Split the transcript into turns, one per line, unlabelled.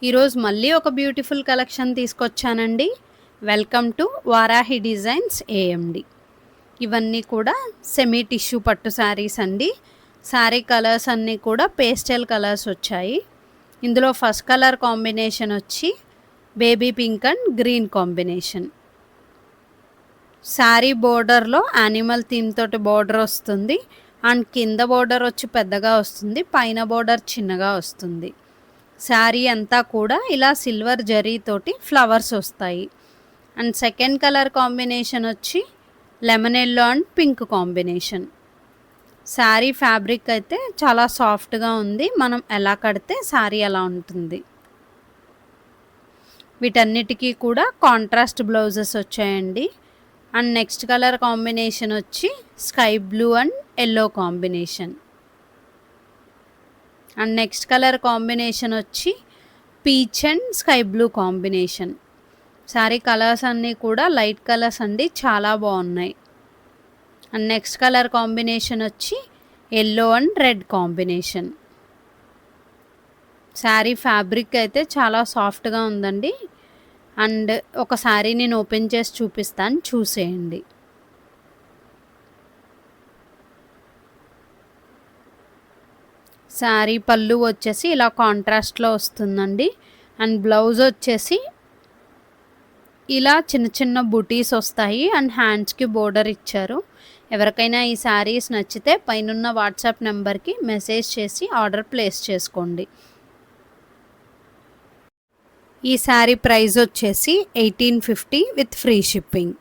ఈరోజు మళ్ళీ ఒక బ్యూటిఫుల్ కలెక్షన్ తీసుకొచ్చానండి. Welcome to Varahi designs AMD. ఇవన్నీ కూడా సెమీ టిష్యూ పట్టు శారీస్ అండి. శారీ కలర్స్ అన్నీ కూడా పేస్టల్ కలర్స్ వచ్చాయి. ఇందులో ఫస్ట్ కలర్ కాంబినేషన్ వచ్చి baby pink and green combination. Sari బోర్డర్లో యానిమల్ థీమ్ తోటి బోర్డర్ వస్తుంది అండ్ కింద బోర్డర్ వచ్చి పెద్దగా వస్తుంది, పైన బోర్డర్ చిన్నగా వస్తుంది. శారీ అంతా కూడా ఇలా సిల్వర్ జరీతోటి ఫ్లవర్స్ వస్తాయి. అండ్ సెకండ్ కలర్ కాంబినేషన్ వచ్చి lemon yellow and pink combination. Sari fabric అయితే చాలా సాఫ్ట్గా ఉంది. మనం ఎలా కడితే శారీ అలా ఉంటుంది. వీటన్నిటికీ కూడా కాంట్రాస్ట్ బ్లౌజెస్ వచ్చాయండి. అండ్ నెక్స్ట్ కలర్ కాంబినేషన్ వచ్చి sky blue and yellow combination. And next colour combination వచ్చి peach and sky blue combination. Sari colours అన్నీ కూడా లైట్ కలర్స్ అండి, చాలా బాగున్నాయి. అండ్ నెక్స్ట్ కలర్ కాంబినేషన్ వచ్చి yellow and red combination. Sari fabric అయితే చాలా సాఫ్ట్గా ఉందండి. అండ్ ఒక శారీ నేను ఓపెన్ చేసి చూపిస్తాను, చూసేయండి. శారీ పళ్ళు వచ్చేసి ఇలా కాంట్రాస్ట్లో వస్తుందండి. అండ్ బ్లౌజ్ వచ్చేసి ఇలా చిన్న చిన్న బుటీస్ వస్తాయి అండ్ హ్యాండ్స్కి బోర్డర్ ఇచ్చారు. ఎవరికైనా ఈ శారీస్ నచ్చితే పైనున్న వాట్సాప్ నెంబర్కి మెసేజ్ చేసి ఆర్డర్ ప్లేస్ చేసుకోండి. ఈ శారీ ప్రైస్ వచ్చేసి 1850 విత్ ఫ్రీ షిప్పింగ్.